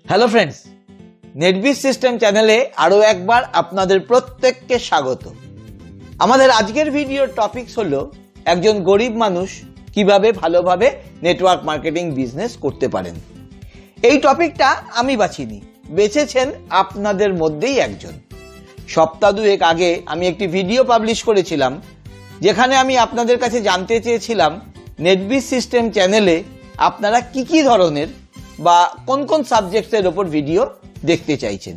Hello friends, নেটবিজ system চ্যানেলে আরও একবার আপনাদের প্রত্যেককে স্বাগত। আমাদের আজকের ভিডিওর টপিকস হলো একজন গরিব মানুষ কিভাবে ভালোভাবে নেটওয়ার্ক মার্কেটিং বিজনেস করতে পারেন। এই টপিকটা আমি বাছিনি, বেছেছেন আপনাদের মধ্যেই একজন। সপ্তাহ দুয়েক আগে আমি একটি ভিডিও পাবলিশ করেছিলাম, যেখানে আমি আপনাদের কাছে জানতে চেয়েছিলাম নেটবিজ সিস্টেম চ্যানেলে আপনারা কি ধরনের বা কোন কোন সাবজেক্টের ওপর ভিডিও দেখতে চাইছেন।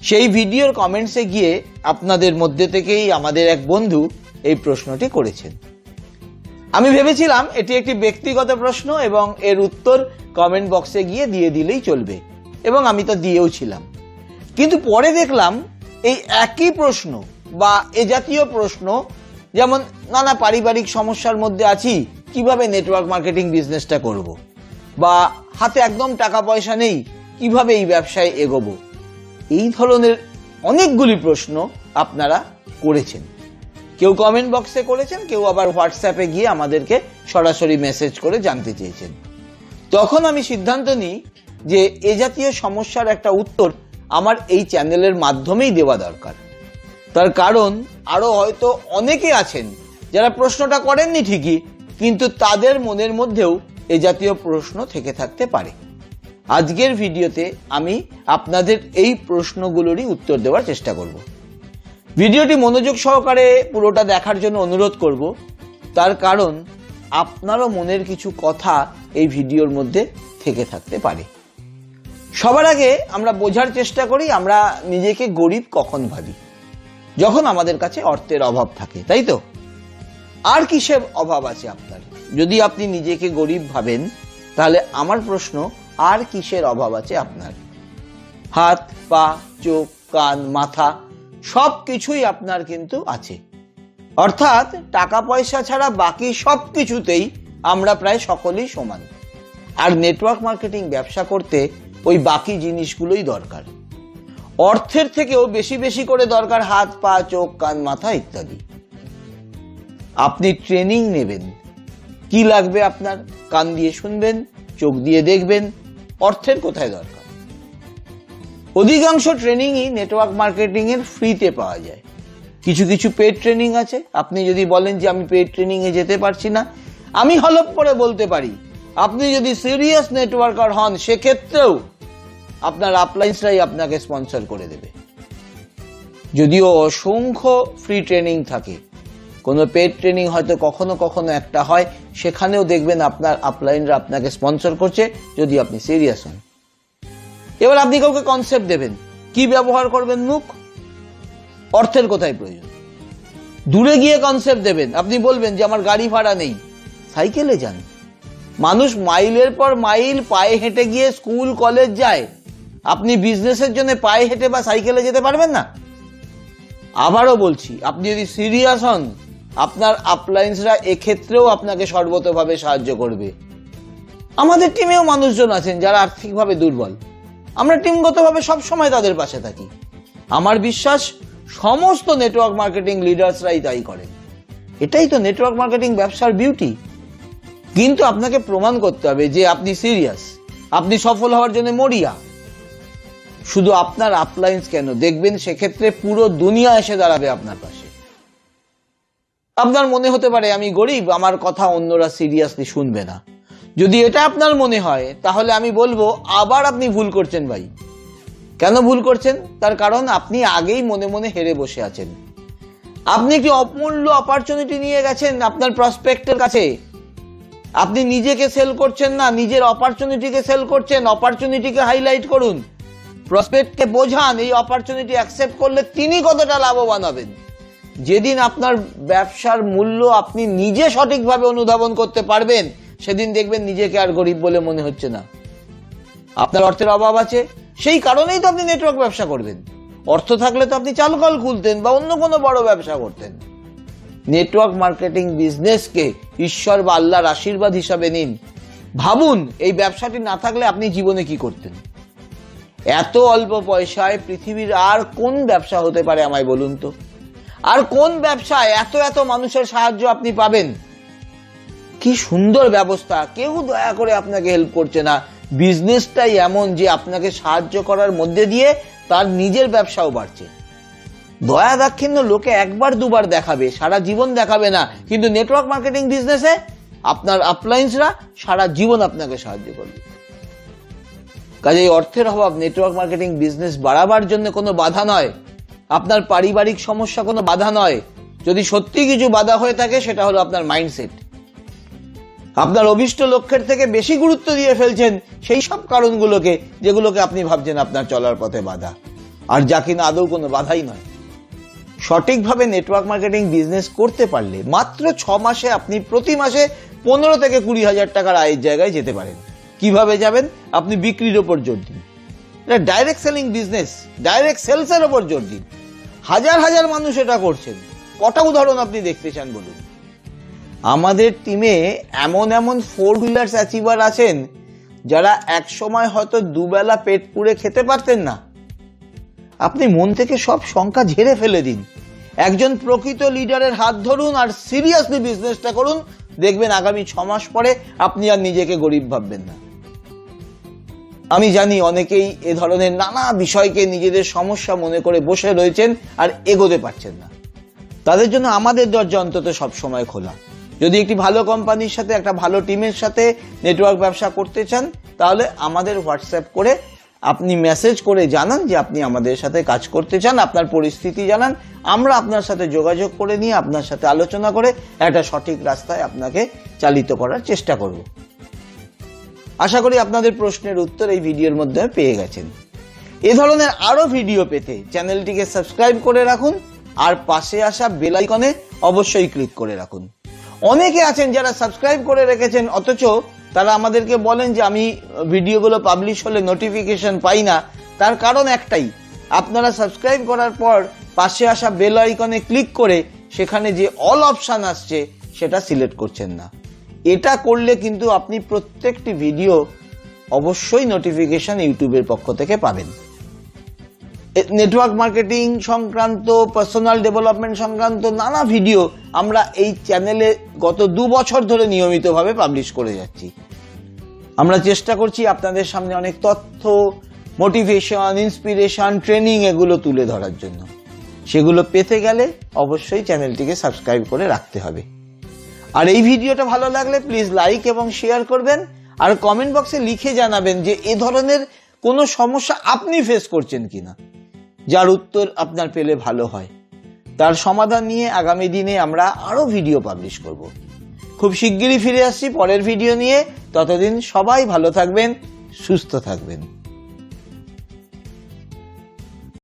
সেই ভিডিওর কমেন্টসে গিয়ে আপনাদের মধ্যে থেকেই আমাদের এক বন্ধু এই প্রশ্নটি করেছেন। আমি ভেবেছিলাম এটি একটি ব্যক্তিগত প্রশ্ন এবং এর উত্তর কমেন্ট বক্সে গিয়ে দিয়ে দিলেই চলবে, এবং আমি তো দিয়েও ছিলাম। কিন্তু পরে দেখলাম এই একই প্রশ্ন বা এ জাতীয় প্রশ্ন, যেমন নানা পারিবারিক সমস্যার মধ্যে আছি, কিভাবে নেটওয়ার্ক মার্কেটিং বিজনেসটা করব, বা হাতে একদম টাকা পয়সা নেই, কিভাবে এই ব্যবসায় এগোবো, এই ধরনের অনেকগুলি প্রশ্ন আপনারা করেছেন। কেউ কমেন্ট বক্সে করেছেন, কেউ আবার হোয়াটসঅ্যাপে গিয়ে আমাদেরকে সরাসরি মেসেজ করে জানতে চেয়েছেন। তখন আমি সিদ্ধান্ত নিই যে এ জাতীয় সমস্যার একটা উত্তর আমার এই চ্যানেলের মাধ্যমেই দেওয়া দরকার। তার কারণ আরও হয়তো অনেকে আছেন যারা প্রশ্নটা করেননি ঠিকই, কিন্তু তাদের মনের মধ্যেও এ জাতীয় প্রশ্ন থেকে থাকতে পারে। আজকের ভিডিওতে আমি আপনাদের এই প্রশ্নগুলোরই উত্তর দেওয়ার চেষ্টা করব। ভিডিওটি মনোযোগ সহকারে পুরোটা দেখার জন্য অনুরোধ করব, তার কারণ আপনারও মনের কিছু কথা এই ভিডিওর মধ্যে থেকে থাকতে পারে। সবার আগে আমরা বোঝার চেষ্টা করি আমরা নিজেকে গরিব কখন ভাবি, যখন আমাদের কাছে অর্থের অভাব থাকে, তাই তো? আর কিসের অভাব আছে আপনার? যদি আপনি নিজেকে গরিব ভাবেন, তাহলে আমার প্রশ্ন, আর কিসের অভাব আছে আপনার? হাত, পা, চোখ, কান, মাথা সব কিছুই আপনার কিন্তু আছে। অর্থাৎ টাকা পয়সা ছাড়া বাকি সব কিছুতেই আমরা প্রায় সকলেই সমান। আর নেটওয়ার্ক মার্কেটিং ব্যবসা করতে ওই বাকি জিনিসগুলোই দরকার। অর্থের থেকেও বেশি বেশি করে দরকার হাত, পা, চোখ, কান, মাথা ইত্যাদি। আপনি ট্রেনিং নেবেন, কি লাগবে আপনার? কান দিয়ে শুনবেন, চোখ দিয়ে দেখবেন, অর্থের কোথায় দরকার? অধিকাংশ ট্রেনিংই নেটওয়ার্ক মার্কেটিং এর ফ্রিতে পাওয়া যায়। কিছু কিছু পেড ট্রেনিং আছে। আপনি যদি বলেন যে আমি পেড ট্রেনিং এ যেতে পারছি না, আমি হলপ করে বলতে পারি, আপনি যদি সিরিয়াস নেটওয়ার্কার হন, সেক্ষেত্রেও আপনার আপলাইন্সরাই আপনাকে স্পন্সর করে দেবে। যদিও অসংখ্য ফ্রি ট্রেনিং থাকে, কোনো পেড ট্রেনিং হয়তো কখনো কখনো একটা হয়, সেখানেও দেখবেন আপনার আপলাইনরা আপনাকে স্পন্সর করছে, যদি আপনি সিরিয়াস হন। এবার আপনি কাউকে কনসেপ্ট দেবেন, কি ব্যবহার করবেন মুখ, অর্থের কোথায় প্রয়োজন? দূরে গিয়ে কনসেপ্ট দেবেন, আপনি বলবেন যে আমার গাড়ি ভাড়া নেই, সাইকেলে যান। মানুষ মাইলের পর মাইল পায়ে হেঁটে গিয়ে স্কুল কলেজ যায়, আপনি বিজনেসের জন্য পায়ে হেঁটে বা সাইকেলে যেতে পারবেন না? আবারও বলছি, আপনি যদি সিরিয়াস হন, আপনার আপলাইন্সরা এক্ষেত্রেও আপনাকে সর্বতভাবে সাহায্য করবে। আমাদের টিমেও মানুষজন আছেন যারা আর্থিকভাবে দুর্বল, আমরা টিমগতভাবে সবসময় তাদের পাশে থাকি। আমার বিশ্বাস সমস্ত নেটওয়ার্ক মার্কেটিং লিডার্সরাই তাই করেন। এটাই তো নেটওয়ার্ক মার্কেটিং ব্যবসার বিউটি। কিন্তু আপনাকে প্রমাণ করতে হবে যে আপনি সিরিয়াস, আপনি সফল হওয়ার জন্য মরিয়া। শুধু আপনার আপলাইন্স কেন, দেখবেন সেক্ষেত্রে পুরো দুনিয়া এসে দাঁড়াবে আপনার পাশে। আপনার মনে হতে পারে আমি গরিব, আমার কথা অন্যরা সিরিয়াসলি শুনবে না। যদি এটা আপনার মনে হয়, তাহলে আমি বলবো আবার আপনি ভুল করছেন ভাই। কেন ভুল করছেন? তার কারণ আপনি আগেই মনে মনে হেরে বসে আছেন। আপনি একটি অমূল্য অপরচুনিটি নিয়ে গেছেন আপনার প্রসপেক্টের কাছে, আপনি নিজেকে সেল করছেন না, নিজের অপরচুনিটিকে সেল করছেন। অপরচুনিটিকে হাইলাইট করুন, প্রসপেক্টকে বোঝান এই অপরচুনিটি অ্যাকসেপ্ট করলে তিনি কতটা লাভবান হবেন। যেদিন আপনার ব্যবসার মূল্য আপনি নিজে সঠিকভাবে অনুধাবন করতে পারবেন, সেদিন দেখবেন নিজেকে আর গরিব বলে মনে হচ্ছে না। আপনার অর্থের অভাব আছে, সেই কারণেই তো আপনি নেটওয়ার্ক ব্যবসা করবেন। অর্থ থাকলে তো আপনি চালকল খুলতেন বা অন্য কোনো বড় ব্যবসা করতেন। নেটওয়ার্ক মার্কেটিং বিজনেসকে ঈশ্বর বা আল্লাহর আশীর্বাদ হিসাবে নিন। ভাবুন এই ব্যবসাটি না থাকলে আপনি জীবনে কি করতেন। এত অল্প পয়সায় পৃথিবীর আর কোন ব্যবসা হতে পারে আমায় বলুন তো? আর কোন ব্যবসায় এত এত মানুষের সাহায্য আপনি পাবেন? কি সুন্দর ব্যবস্থা, কেউ দয়া করে আপনাকে হেল্প করছে না, বিজনেসটাই এমন যে আপনাকে সাহায্য করার মধ্যে দিয়ে তার নিজের ব্যবসাও বাড়ছে। দয়া দাক্ষিণ্য লোকে একবার দুবার দেখাবে, সারা জীবন দেখাবে না, কিন্তু নেটওয়ার্ক মার্কেটিং বিজনেসে আপনার আপলাইন্সরা সারা জীবন আপনাকে সাহায্য করবে। কাজেই অর্থের অভাব নেটওয়ার্ক মার্কেটিং বিজনেস বাড়াবার জন্য কোনো বাধা নয়, আপনার পারিবারিক সমস্যা কোনো বাধা নয়। যদি সত্যি কিছু বাধা হয়ে থাকে সেটা হলো আপনার মাইন্ডসেট। আপনার অভিষ্ট লক্ষ্যের থেকে বেশি গুরুত্ব দিয়ে ফেলছেন সেই সব কারণগুলোকে যেগুলোকে আপনি ভাবছেন আপনার চলার পথে বাধা, আর যা কিনা আদৌ কোনো বাধাই নয়। সঠিকভাবে নেটওয়ার্ক মার্কেটিং বিজনেস করতে পারলে মাত্র 6 মাসে আপনি প্রতি মাসে 15 থেকে 20 হাজার টাকার আয়ের জায়গায় যেতে পারেন। কিভাবে যাবেন? আপনি বিক্রির ওপর জোর দিন। এটা ডাইরেক্ট সেলিং বিজনেস, ডাইরেক্ট সেলসের ওপর জোর দিন। হাজার হাজার মানুষ এটা করছেন। কটা উদাহরণ আপনি দেখতে চান বলুন? আমাদের টিমে এমন 4 হুইলার্স অ্যাচিভার আছেন যারা এক সময় হয়তো দুবেলা পেট পুড়ে খেতে পারতেন না। আপনি মন থেকে সব শঙ্কা ঝেড়ে ফেলে দিন, একজন প্রকৃত লিডারের হাত ধরুন আর সিরিয়াসলি বিজনেসটা করুন। দেখবেন আগামী 6 মাস পরে আপনি আর নিজেকে গরিব ভাববেন না। আমি জানি অনেকেই এ ধরনের নানা বিষয়কে নিজেদের সমস্যা মনে করে বসে রয়েছেন আর এগোতে পারছেন না। তাদের জন্য আমাদের দরজা অন্তত সবসময় খোলা। যদি একটি ভালো কোম্পানির সাথে, একটা ভালো টিমের সাথে নেটওয়ার্ক ব্যবসা করতে চান, তাহলে আমাদের হোয়াটসঅ্যাপ করে আপনি মেসেজ করে জানান যে আপনি আমাদের সাথে কাজ করতে চান, আপনার পরিস্থিতি জানান। আমরা আপনার সাথে যোগাযোগ করে নিয়ে আপনার সাথে আলোচনা করে একটা সঠিক রাস্তায় আপনাকে চালিত করার চেষ্টা করব। আশা করি আপনাদের প্রশ্নের উত্তর এই ভিডিওর মধ্যে পেয়ে গেছেন। এ ধরনের আরো ভিডিও পেতে চ্যানেলটিকে সাবস্ক্রাইব করে রাখুন আর পাশে আসা বেল আইকনে অবশ্যই ক্লিক করে রাখুন। অনেকে আছেন যারা সাবস্ক্রাইব করে রেখেছেন অথচ তারা আমাদেরকে বলেন যে আমি ভিডিওগুলো পাবলিশ হলে নোটিফিকেশন পাই না। তার কারণ একটাই, আপনারা সাবস্ক্রাইব করার পর পাশে আসা বেল আইকনে ক্লিক করে সেখানে যে অল অপশন আসছে সেটা সিলেক্ট করছেন না। এটা করলে কিন্তু আপনি প্রত্যেকটি ভিডিও অবশ্যই নোটিফিকেশন ইউটিউবের পক্ষ থেকে পাবেন। নেটওয়ার্ক মার্কেটিং সংক্রান্ত, পার্সোনাল ডেভেলপমেন্ট সংক্রান্ত নানা ভিডিও আমরা এই চ্যানেলে গত 2 বছর ধরে নিয়মিতভাবে পাবলিশ করে যাচ্ছি। আমরা চেষ্টা করছি আপনাদের সামনে অনেক তথ্য, মোটিভেশন, ইন্সপিরেশন, ট্রেনিং এগুলো তুলে ধরার জন্য। সেগুলো পেতে গেলে অবশ্যই চ্যানেলটিকে সাবস্ক্রাইব করে রাখতে হবে। আর এই ভিডিওটা ভালো লাগলে প্লিজ লাইক এবং শেয়ার করবেন, আর কমেন্ট বক্সে লিখে জানাবেন যে এ ধরনের কোনো সমস্যা আপনি ফেস করছেন কিনা, যার উত্তর আপনার পেলে ভালো হয়। তার সমাধান নিয়ে আগামী দিনে আমরা আরো ভিডিও পাবলিশ করব। খুব শিগগিরই ফিরে আসছি পরের ভিডিও নিয়ে। ততদিন সবাই ভালো থাকবেন, সুস্থ থাকবেন।